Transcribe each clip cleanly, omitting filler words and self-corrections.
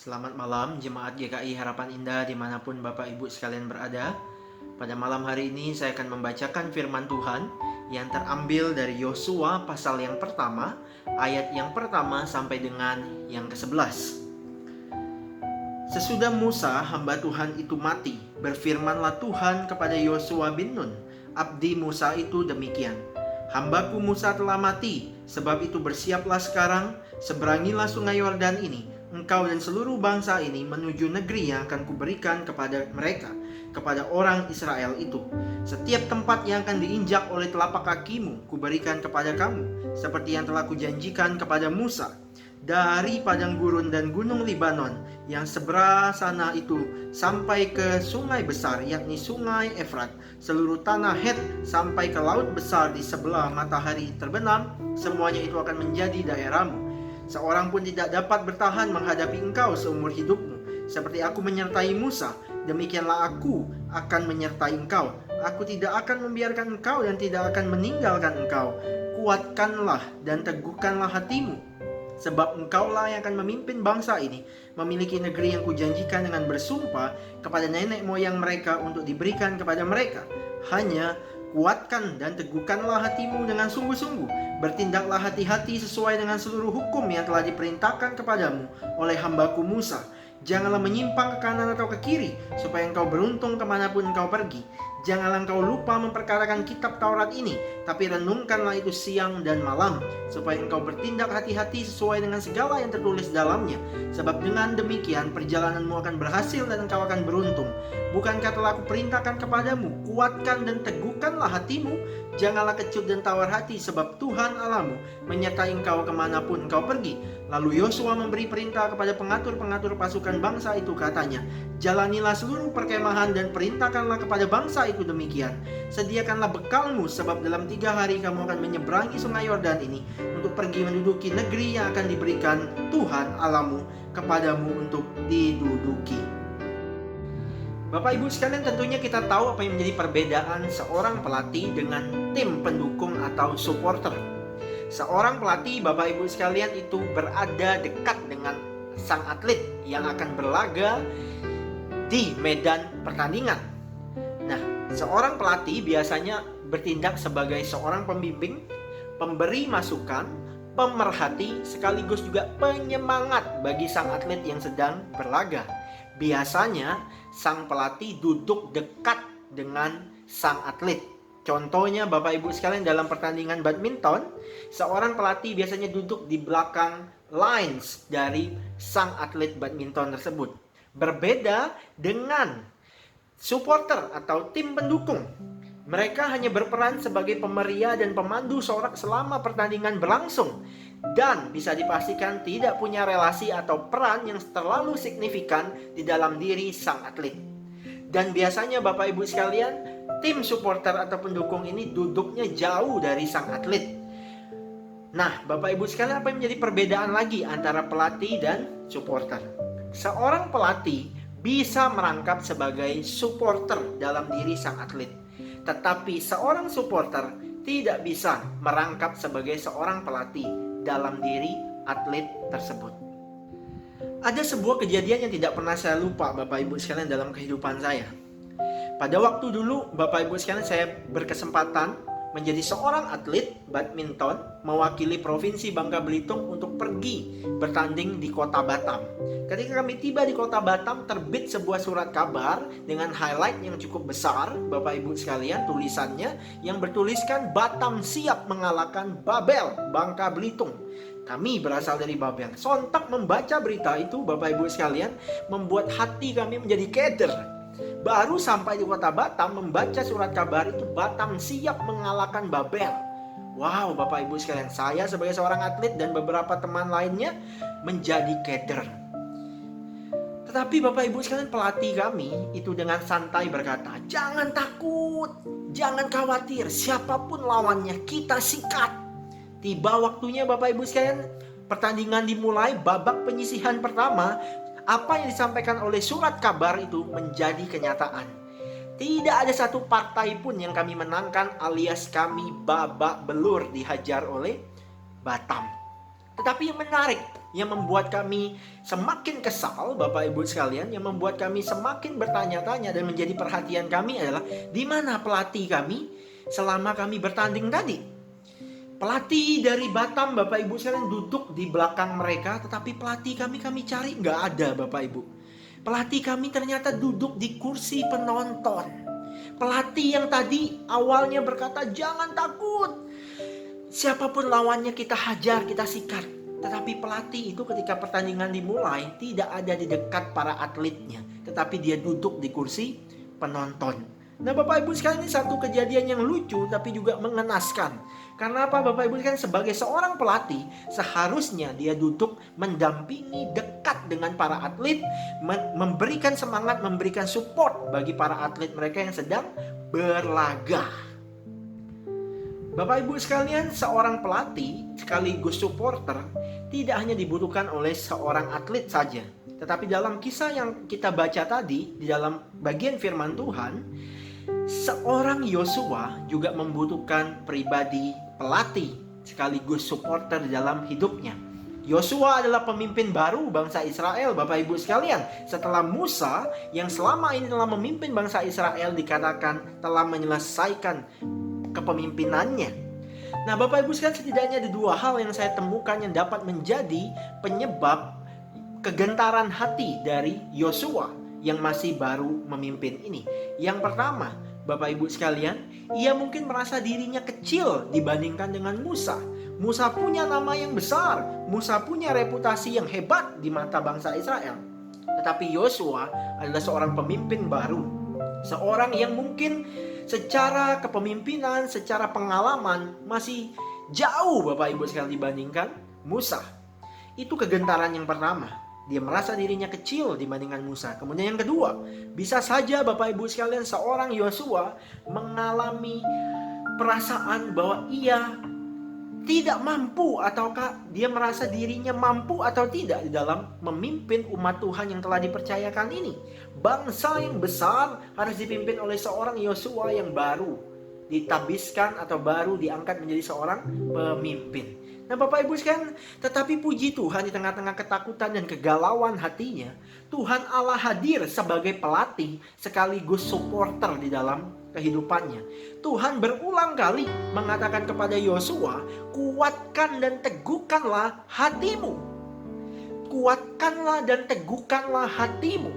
Selamat malam Jemaat GKI Harapan Indah dimanapun Bapak Ibu sekalian berada. Pada malam hari ini saya akan membacakan firman Tuhan yang terambil dari Yosua pasal yang pertama, ayat yang pertama sampai dengan yang ke-11. Sesudah Musa hamba Tuhan itu mati, berfirmanlah Tuhan kepada Yosua bin Nun, abdi Musa itu demikian: Hambaku Musa telah mati, sebab itu bersiaplah sekarang, seberangilah sungai Yordan ini, engkau dan seluruh bangsa ini menuju negeri yang akan kuberikan kepada mereka, kepada orang Israel itu. Setiap tempat yang akan diinjak oleh telapak kakimu, kuberikan kepada kamu, seperti yang telah kujanjikan kepada Musa. Dari padang gurun dan gunung Libanon yang seberang sana itu sampai ke sungai besar, yakni sungai Efrat, seluruh tanah Het sampai ke laut besar di sebelah matahari terbenam, semuanya itu akan menjadi daerahmu. Seorang pun tidak dapat bertahan menghadapi engkau seumur hidupmu. Seperti aku menyertai Musa, demikianlah aku akan menyertai engkau. Aku tidak akan membiarkan engkau dan tidak akan meninggalkan engkau. Kuatkanlah dan teguhkanlah hatimu, sebab engkaulah yang akan memimpin bangsa ini memiliki negeri yang kujanjikan dengan bersumpah kepada nenek moyang mereka untuk diberikan kepada mereka. Hanya kuatkan dan teguhkanlah hatimu dengan sungguh-sungguh. Bertindaklah hati-hati sesuai dengan seluruh hukum yang telah diperintahkan kepadamu oleh hambaku Musa. Janganlah menyimpang ke kanan atau ke kiri, supaya engkau beruntung kemanapun engkau pergi. Janganlah engkau lupa memperkarakan kitab Taurat ini, tapi renungkanlah itu siang dan malam, supaya engkau bertindak hati-hati sesuai dengan segala yang tertulis dalamnya. Sebab dengan demikian perjalananmu akan berhasil dan engkau akan beruntung. Bukankah telah kuperintahkan kepadamu, kuatkan dan teguhkanlah hatimu? Janganlah kecut dan tawar hati, sebab Tuhan Allahmu menyertai engkau kemanapun engkau pergi. Lalu Yosua memberi perintah kepada pengatur-pengatur pasukan bangsa itu, katanya, jalanilah seluruh perkemahan dan perintahkanlah kepada bangsa itu demikian. Sediakanlah bekalmu, sebab dalam 3 hari kamu akan menyeberangi sungai Yordan ini untuk pergi menduduki negeri yang akan diberikan Tuhan Allahmu kepadamu untuk diduduki. Bapak Ibu sekalian, tentunya kita tahu apa yang menjadi perbedaan seorang pelatih dengan tim pendukung atau supporter. Seorang pelatih, Bapak Ibu sekalian, itu berada dekat dengan sang atlet yang akan berlaga di medan pertandingan. Nah, seorang pelatih biasanya bertindak sebagai seorang pembimbing, pemberi masukan, pemerhati, sekaligus juga penyemangat bagi sang atlet yang sedang berlaga. Biasanya sang pelatih duduk dekat dengan sang atlet. Contohnya Bapak Ibu sekalian, dalam pertandingan badminton, seorang pelatih biasanya duduk di belakang lines dari sang atlet badminton tersebut. Berbeda dengan supporter atau tim pendukung. Mereka hanya berperan sebagai pemeria dan pemandu sorak selama pertandingan berlangsung, dan bisa dipastikan tidak punya relasi atau peran yang terlalu signifikan di dalam diri sang atlet. Dan biasanya Bapak Ibu sekalian, tim supporter atau pendukung ini duduknya jauh dari sang atlet. Nah, Bapak Ibu sekalian, apa yang menjadi perbedaan lagi antara pelatih dan supporter? Seorang pelatih bisa merangkap sebagai supporter dalam diri sang atlet, tetapi seorang supporter tidak bisa merangkap sebagai seorang pelatih dalam diri atlet tersebut. Ada sebuah kejadian yang tidak pernah saya lupa Bapak Ibu sekalian dalam kehidupan saya. Pada waktu dulu Bapak Ibu sekalian, saya berkesempatan menjadi seorang atlet badminton mewakili Provinsi Bangka Belitung untuk pergi bertanding di kota Batam. Ketika kami tiba di kota Batam, terbit sebuah surat kabar dengan highlight yang cukup besar Bapak Ibu sekalian, tulisannya yang bertuliskan Batam siap mengalahkan Babel Bangka Belitung. Kami berasal dari Babel. Sontak membaca berita itu Bapak Ibu sekalian, membuat hati kami menjadi keder. Baru sampai di kota Batam, membaca surat kabar itu, Batam siap mengalahkan Babel. Wow Bapak Ibu sekalian, saya sebagai seorang atlet dan beberapa teman lainnya menjadi keder. Tetapi Bapak Ibu sekalian, pelatih kami itu dengan santai berkata, jangan takut, jangan khawatir, siapapun lawannya kita sikat. Tiba waktunya Bapak Ibu sekalian, pertandingan dimulai. Babak penyisihan pertama, apa yang disampaikan oleh surat kabar itu menjadi kenyataan. Tidak ada satu partai pun yang kami menangkan, alias kami babak belur dihajar oleh Batam. Tetapi yang menarik, yang membuat kami semakin kesal, Bapak Ibu sekalian, yang membuat kami semakin bertanya-tanya dan menjadi perhatian kami adalah, di mana pelatih kami selama kami bertanding tadi? Pelatih dari Batam, Bapak Ibu sekalian, duduk di belakang mereka, tetapi pelatih kami cari nggak ada, Bapak Ibu. Pelatih kami ternyata duduk di kursi penonton. Pelatih yang tadi awalnya berkata, jangan takut, siapapun lawannya kita hajar, kita sikat. Tetapi pelatih itu ketika pertandingan dimulai tidak ada di dekat para atletnya, tetapi dia duduk di kursi penonton. Nah Bapak Ibu sekalian, ini satu kejadian yang lucu tapi juga mengenaskan. Karena apa Bapak Ibu sekalian, sebagai seorang pelatih seharusnya dia duduk mendampingi dekat dengan para atlet, memberikan semangat, memberikan support bagi para atlet mereka yang sedang berlaga. Bapak Ibu sekalian, seorang pelatih sekaligus supporter tidak hanya dibutuhkan oleh seorang atlet saja. Tetapi dalam kisah yang kita baca tadi, di dalam bagian firman Tuhan, seorang Yosua juga membutuhkan pribadi pelatih sekaligus supporter di dalam hidupnya. Yosua adalah pemimpin baru bangsa Israel, Bapak Ibu sekalian. Setelah Musa yang selama ini telah memimpin bangsa Israel dikatakan telah menyelesaikan kepemimpinannya. Nah Bapak Ibu sekalian, setidaknya ada dua hal yang saya temukan yang dapat menjadi penyebab kegentaran hati dari Yosua yang masih baru memimpin ini. Yang pertama, Bapak Ibu sekalian, ia mungkin merasa dirinya kecil dibandingkan dengan Musa. Musa punya nama yang besar, Musa punya reputasi yang hebat di mata bangsa Israel. Tetapi Yosua adalah seorang pemimpin baru, seorang yang mungkin secara kepemimpinan, secara pengalaman masih jauh Bapak Ibu sekalian dibandingkan Musa. Itu kegentaran yang pertama. Dia merasa dirinya kecil dibandingkan Musa. Kemudian yang kedua, bisa saja Bapak Ibu sekalian seorang Yosua mengalami perasaan bahwa ia tidak mampu, ataukah dia merasa dirinya mampu atau tidak di dalam memimpin umat Tuhan yang telah dipercayakan ini. Bangsa yang besar harus dipimpin oleh seorang Yosua yang baru ditabiskan atau baru diangkat menjadi seorang pemimpin. Nah Bapak Ibu sekalian, tetapi puji Tuhan di tengah-tengah ketakutan dan kegalauan hatinya, Tuhan Allah hadir sebagai pelatih sekaligus supporter di dalam kehidupannya. Tuhan berulang kali mengatakan kepada Yosua, kuatkan dan teguhkanlah hatimu. Kuatkanlah dan teguhkanlah hatimu.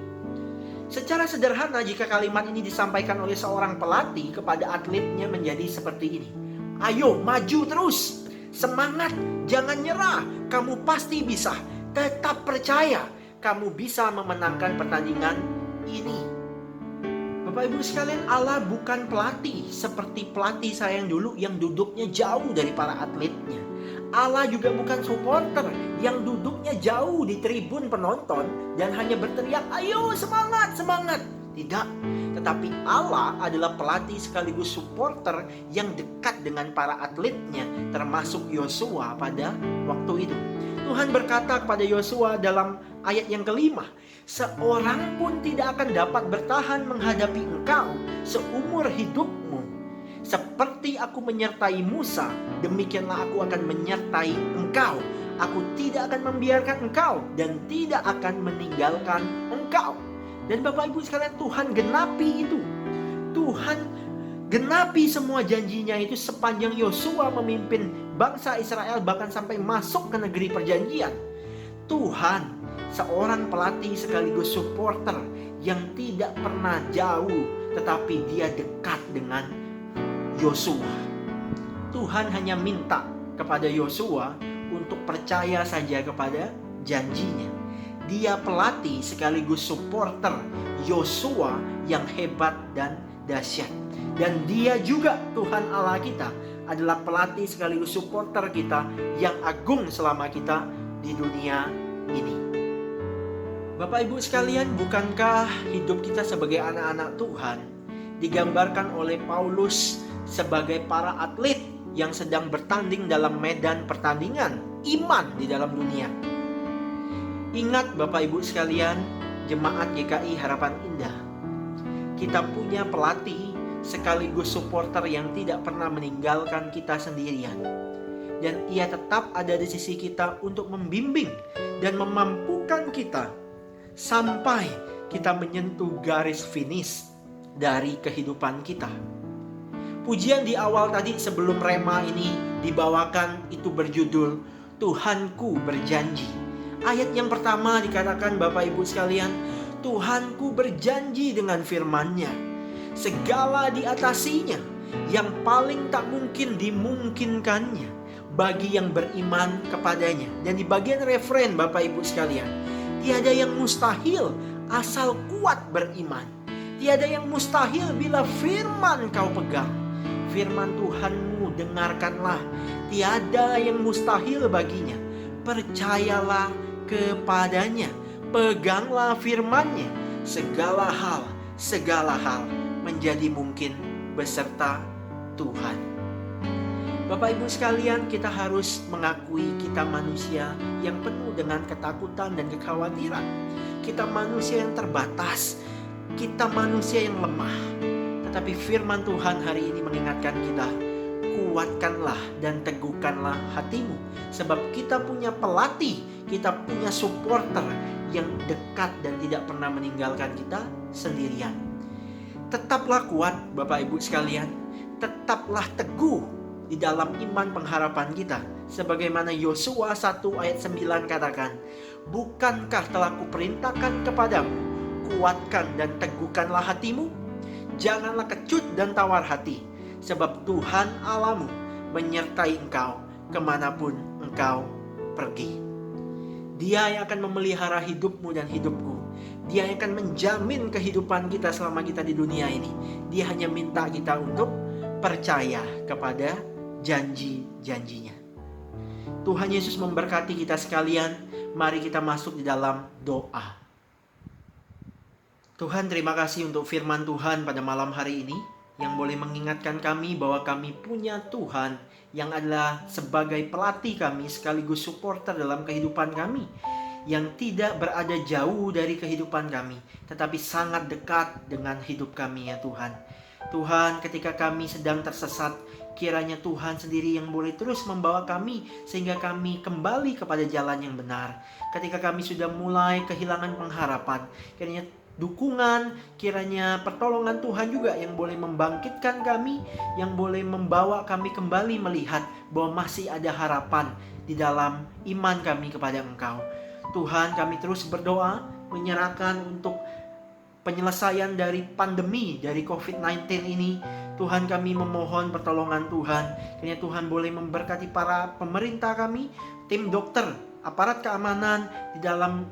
Secara sederhana jika kalimat ini disampaikan oleh seorang pelatih kepada atletnya menjadi seperti ini. Ayo maju terus. Semangat, jangan nyerah, kamu pasti bisa. Tetap percaya, kamu bisa memenangkan pertandingan ini. Bapak Ibu sekalian, Allah bukan pelatih seperti pelatih saya yang dulu yang duduknya jauh dari para atletnya. Allah juga bukan supporter yang duduknya jauh di tribun penonton dan hanya berteriak, ayo semangat, semangat. Tidak, tetapi Allah adalah pelatih sekaligus supporter yang dekat dengan para atletnya, termasuk Yosua pada waktu itu. Tuhan berkata kepada Yosua dalam ayat yang kelima, seorang pun tidak akan dapat bertahan menghadapi engkau seumur hidupmu. Seperti aku menyertai Musa, demikianlah aku akan menyertai engkau. Aku tidak akan membiarkan engkau dan tidak akan meninggalkan engkau. Dan Bapak Ibu sekalian, Tuhan genapi itu. Tuhan genapi semua janjinya itu sepanjang Yosua memimpin bangsa Israel bahkan sampai masuk ke negeri perjanjian. Tuhan seorang pelatih sekaligus supporter yang tidak pernah jauh, tetapi dia dekat dengan Yosua. Tuhan hanya minta kepada Yosua untuk percaya saja kepada janjinya. Dia pelatih sekaligus supporter Yosua yang hebat dan dahsyat. Dan dia juga Tuhan Allah kita adalah pelatih sekaligus supporter kita yang agung selama kita di dunia ini. Bapak Ibu sekalian, bukankah hidup kita sebagai anak-anak Tuhan digambarkan oleh Paulus sebagai para atlet yang sedang bertanding dalam medan pertandingan iman di dalam dunia? Ingat Bapak Ibu sekalian, jemaat GKI Harapan Indah, kita punya pelatih sekaligus supporter yang tidak pernah meninggalkan kita sendirian. dan Ia tetap ada di sisi kita untuk membimbing dan memampukan kita sampai kita menyentuh garis finish dari kehidupan kita. Pujian di awal tadi sebelum rema ini dibawakan itu berjudul Tuhanku berjanji. Ayat yang pertama dikatakan Bapak Ibu sekalian, Tuhanku berjanji dengan firman-Nya, segala diatasinya, yang paling tak mungkin dimungkinkannya bagi yang beriman kepadanya. Dan di bagian referen Bapak Ibu sekalian, tiada yang mustahil asal kuat beriman. Tiada yang mustahil bila firman kau pegang. Firman Tuhanmu dengarkanlah. Tiada yang mustahil baginya. Percayalah kepadanya. Peganglah firman-Nya. Segala hal menjadi mungkin beserta Tuhan. Bapak Ibu sekalian, kita harus mengakui kita manusia yang penuh dengan ketakutan dan kekhawatiran. Kita manusia yang terbatas. Kita manusia yang lemah. Tetapi firman Tuhan hari ini mengingatkan kita, kuatkanlah dan teguhkanlah hatimu. Sebab kita punya pelatih, kita punya supporter yang dekat dan tidak pernah meninggalkan kita sendirian. Tetaplah kuat Bapak Ibu sekalian. Tetaplah teguh di dalam iman pengharapan kita. Sebagaimana Yosua 1 ayat 9 katakan, bukankah telah kuperintahkan kepadamu, kuatkan dan teguhkanlah hatimu? Janganlah kecut dan tawar hati, sebab Tuhan Allahmu menyertai engkau kemanapun engkau pergi. Dia yang akan memelihara hidupmu dan hidupku. Dia yang akan menjamin kehidupan kita selama kita di dunia ini. Dia hanya minta kita untuk percaya kepada janji-janjinya. Tuhan Yesus memberkati kita sekalian. Mari kita masuk di dalam doa. Tuhan, terima kasih untuk firman Tuhan pada malam hari ini yang boleh mengingatkan kami bahwa kami punya Tuhan yang adalah sebagai pelatih kami sekaligus supporter dalam kehidupan kami, yang tidak berada jauh dari kehidupan kami tetapi sangat dekat dengan hidup kami ya Tuhan. Tuhan, ketika kami sedang tersesat, kiranya Tuhan sendiri yang boleh terus membawa kami sehingga kami kembali kepada jalan yang benar. Ketika kami sudah mulai kehilangan pengharapan, kiranya dukungan, kiranya pertolongan Tuhan juga yang boleh membangkitkan kami, yang boleh membawa kami kembali melihat bahwa masih ada harapan di dalam iman kami kepada Engkau. Tuhan, kami terus berdoa menyerahkan untuk penyelesaian dari pandemi, dari COVID-19 ini. Tuhan, kami memohon pertolongan Tuhan. Kiranya Tuhan boleh memberkati para pemerintah kami, tim dokter, aparat keamanan di dalam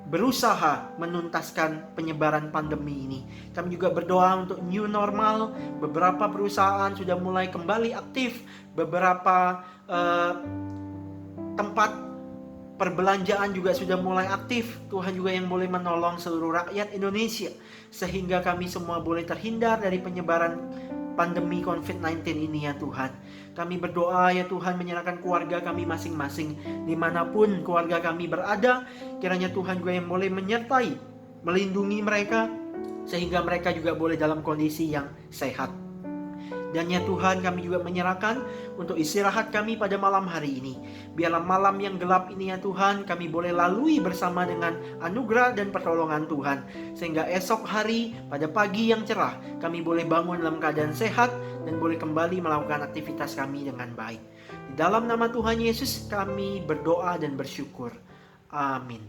berusaha menuntaskan penyebaran pandemi ini. Kami juga berdoa untuk new normal. Beberapa perusahaan sudah mulai kembali aktif. Beberapa tempat perbelanjaan juga sudah mulai aktif. Tuhan juga yang boleh menolong seluruh rakyat Indonesia, sehingga kami semua boleh terhindar dari penyebaran pandemi COVID-19 ini ya Tuhan. Kami berdoa ya Tuhan, menyerahkan keluarga kami masing-masing, dimanapun keluarga kami berada. Kiranya Tuhan juga yang boleh menyertai, melindungi mereka, sehingga mereka juga boleh dalam kondisi yang sehat. Dan ya Tuhan, kami juga menyerahkan untuk istirahat kami pada malam hari ini. Biarlah malam yang gelap ini ya Tuhan, kami boleh lalui bersama dengan anugerah dan pertolongan Tuhan. Sehingga esok hari pada pagi yang cerah, kami boleh bangun dalam keadaan sehat dan boleh kembali melakukan aktivitas kami dengan baik. Di dalam nama Tuhan Yesus kami berdoa dan bersyukur. Amin.